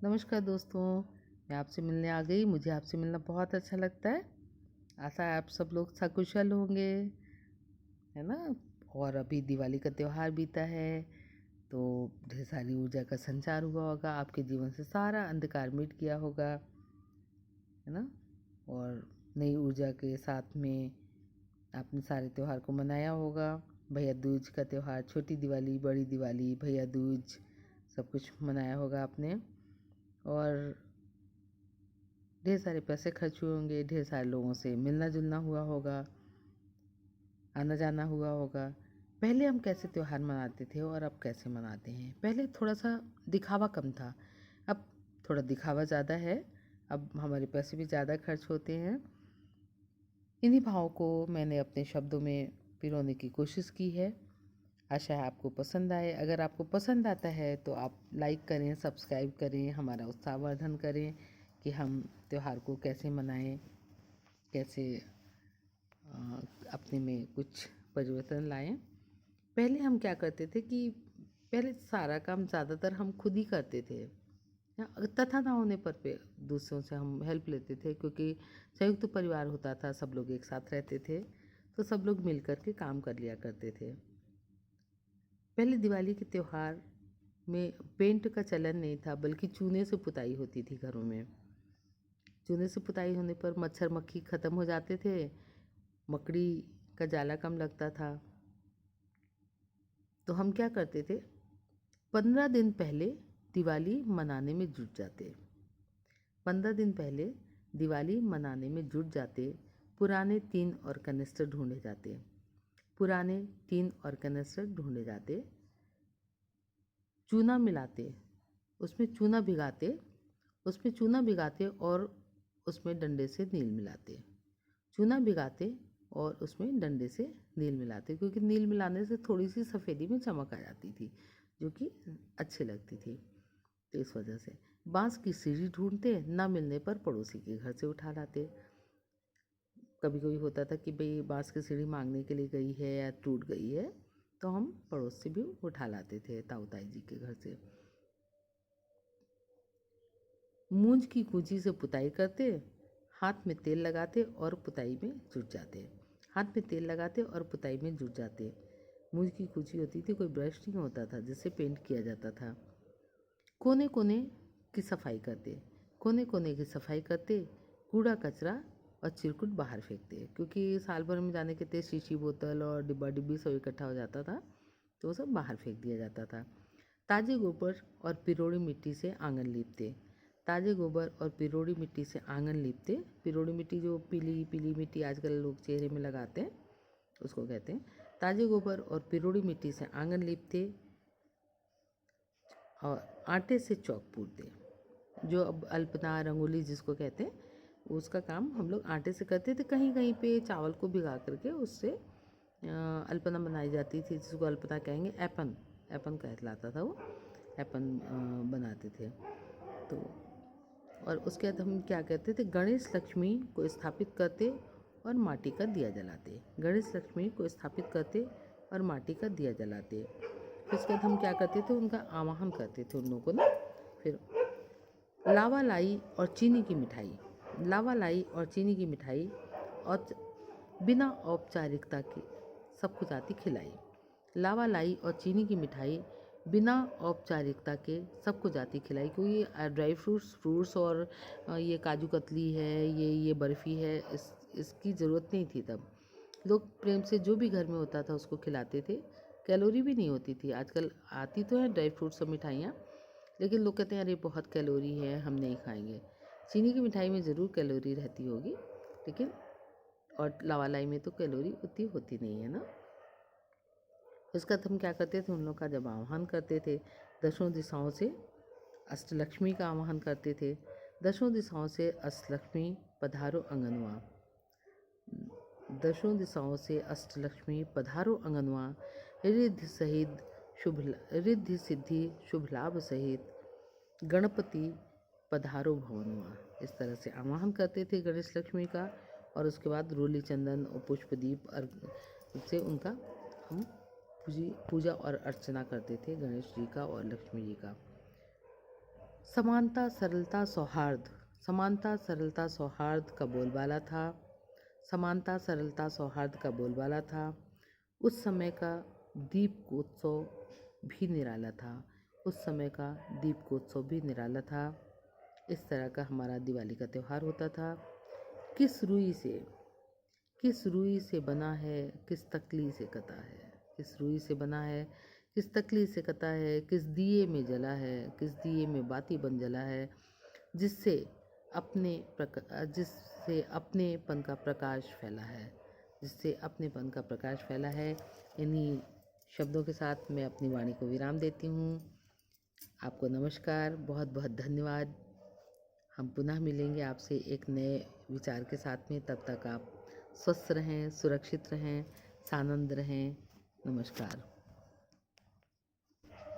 नमस्कार दोस्तों, मैं आपसे मिलने आ गई। मुझे आपसे मिलना बहुत अच्छा लगता है। आशा है आप सब लोग सकुशल होंगे, है ना। और अभी दिवाली का त्यौहार बीता है, तो ढेर सारी ऊर्जा का संचार हुआ होगा, आपके जीवन से सारा अंधकार मिट गया होगा, है ना। और नई ऊर्जा के साथ में आपने सारे त्यौहार को मनाया होगा। भैया दूज का त्यौहार, छोटी दिवाली, बड़ी दिवाली, भैया दूज, सब कुछ मनाया होगा आपने। और ढेर सारे पैसे खर्च हुए होंगे, ढेर सारे लोगों से मिलना जुलना हुआ होगा, आना जाना हुआ होगा। पहले हम कैसे त्यौहार मनाते थे और अब कैसे मनाते हैं? पहले थोड़ा सा दिखावा कम था, अब थोड़ा दिखावा ज़्यादा है। अब हमारे पैसे भी ज़्यादा खर्च होते हैं। इन्हीं भावों को मैंने अपने शब्दों में पिरोने की कोशिश की है। आशा है आपको पसंद आए। अगर आपको पसंद आता है तो आप लाइक करें, सब्सक्राइब करें, हमारा उत्साहवर्धन करें कि हम त्यौहार को कैसे मनाएं, कैसे अपने में कुछ परिवर्तन लाएं। पहले हम क्या करते थे कि पहले सारा काम ज़्यादातर हम खुद ही करते थे, तथा ना होने पर पे दूसरों से हम हेल्प लेते थे, क्योंकि संयुक्त परिवार होता था, सब लोग एक साथ रहते थे, तो सब लोग मिल कर के काम कर लिया करते थे। पहले दिवाली के त्यौहार में पेंट का चलन नहीं था, बल्कि चूने से पुताई होती थी घरों में। चूने से पुताई होने पर मच्छर मक्खी ख़त्म हो जाते थे, मकड़ी का जाला कम लगता था। तो हम क्या करते थे, 15 दिन पहले दिवाली मनाने में जुट जाते। 15 दिन पहले दिवाली मनाने में जुट जाते। पुराने टीन और कनिस्टर ढूंढे जाते। पुराने टीन और कनिस्टर ढूंढे जाते, चूना मिलाते, उसमें चूना भिगाते, उसमें चूना भिगाते और उसमें डंडे से नील मिलाते। चूना भिगाते और उसमें डंडे से नील मिलाते, क्योंकि नील मिलाने से थोड़ी सी सफ़ेदी में चमक आ जाती थी, जो कि अच्छी लगती थी। तो इस वजह से बांस की सीढ़ी ढूंढते, ना मिलने पर पड़ोसी के घर से उठा लाते। कभी कभी होता था कि भाई बांस की सीढ़ी मांगने के लिए गई है या टूट गई है, तो हम पड़ोस से भी उठा लाते थे, ताऊ ताई जी के घर से। मूंज की कूची से पुताई करते, हाथ में तेल लगाते और पुताई में जुट जाते। हाथ में तेल लगाते और पुताई में जुट जाते। मूंज की कूची होती थी, कोई ब्रश नहीं होता था जिससे पेंट किया जाता था। कोने कोने की सफाई करते, कोने कोने की सफाई करते, कूड़ा कचरा और चिरकुट बाहर फेंकते, क्योंकि साल भर में जाने के थे शीशी बोतल और डिब्बा डिब्बी सब इकट्ठा हो जाता था, तो वो सब बाहर फेंक दिया जाता था। ताजे गोबर और पिरोड़ी मिट्टी से आंगन लीपते। ताजे गोबर और पिरोड़ी मिट्टी से आंगन लीपते। पिरोड़ी मिट्टी जो पीली पीली मिट्टी आजकल लोग चेहरे में लगाते हैं, उसको कहते हैं। ताजे गोबर और पिरोड़ी मिट्टी से आंगन लीपते और आटे से चौक पूरते। जो अब अल्पना रंगोली जिसको कहते हैं, उसका काम हम लोग आटे से करते थे। कहीं कहीं पे चावल को भिगा करके उससे अल्पना बनाई जाती थी, जिसको अल्पना कहेंगे। ऐपन, ऐपन कहलाता था वो, ऐपन बनाते थे। तो और उसके बाद हम क्या कहते थे, गणेश लक्ष्मी को स्थापित करते और माटी का दिया जलाते। गणेश लक्ष्मी को स्थापित करते और माटी का दिया जलाते। फिर उसके बाद हम क्या करते थे, उनका आवाहन करते थे उन लोगों को ना। फिर लावा लाई और चीनी की मिठाई, लावा लाई और चीनी की मिठाई और बिना औपचारिकता के सबको जाति खिलाई। लावा लाई और चीनी की मिठाई बिना औपचारिकता के सबको जाति खिलाई, क्योंकि ये ड्राई फ्रूट्स और ये काजू कतली है, ये बर्फ़ी है, इसकी ज़रूरत नहीं थी तब। लोग प्रेम से जो भी घर में होता था उसको खिलाते थे। कैलोरी भी नहीं होती थी। आजकल आती तो है ड्राई फ्रूट्स और मिठाइयाँ, लेकिन लोग कहते हैं अरे बहुत कैलोरी है, हम नहीं खाएंगे। चीनी की मिठाई में ज़रूर कैलोरी रहती होगी, लेकिन और लावा लाई में तो कैलोरी उतनी होती नहीं है ना। उसका हम क्या करते थे, उन लोग का जब आह्वान करते थे, दसों दिशाओं से अष्टलक्ष्मी का आह्वान करते थे। दसों दिशाओं से अष्टलक्ष्मी पधारो अंगनवा, दसों दिशाओं से अष्टलक्ष्मी पधारो अंगनवा, रिद्धि सहित रिद्धि सिद्धि शुभ लाभ सहित गणपति पधारो भवनवा। इस तरह से आह्वान करते थे गणेश लक्ष्मी का। और उसके बाद रोली चंदन और पुष्पदीप से उनका हम पूजा और अर्चना करते थे, गणेश जी का और लक्ष्मी जी का। समानता सरलता सौहार्द, समानता सरलता सौहार्द का बोलबाला था। समानता सरलता सौहार्द का बोलबाला था। उस समय का दीपोत्सव भी निराला था। उस समय का दीपोत्सव भी निराला था। इस तरह का हमारा दिवाली का त्यौहार होता था। किस रुई से बना है, किस तकली से कता है। किस रुई से बना है, किस तकली से कता है, किस दिए में जला है, किस दिए में बाती बन जला है, जिससे अपनेपन का प्रकाश फैला है, जिससे अपनेपन का प्रकाश फैला है। इन्हीं शब्दों के साथ मैं अपनी वाणी को विराम देती हूँ। आपको नमस्कार, बहुत बहुत धन्यवाद। हम पुनः मिलेंगे आपसे एक नए विचार के साथ में। तब तक आप स्वस्थ रहें, सुरक्षित रहें, सानंद रहें। नमस्कार।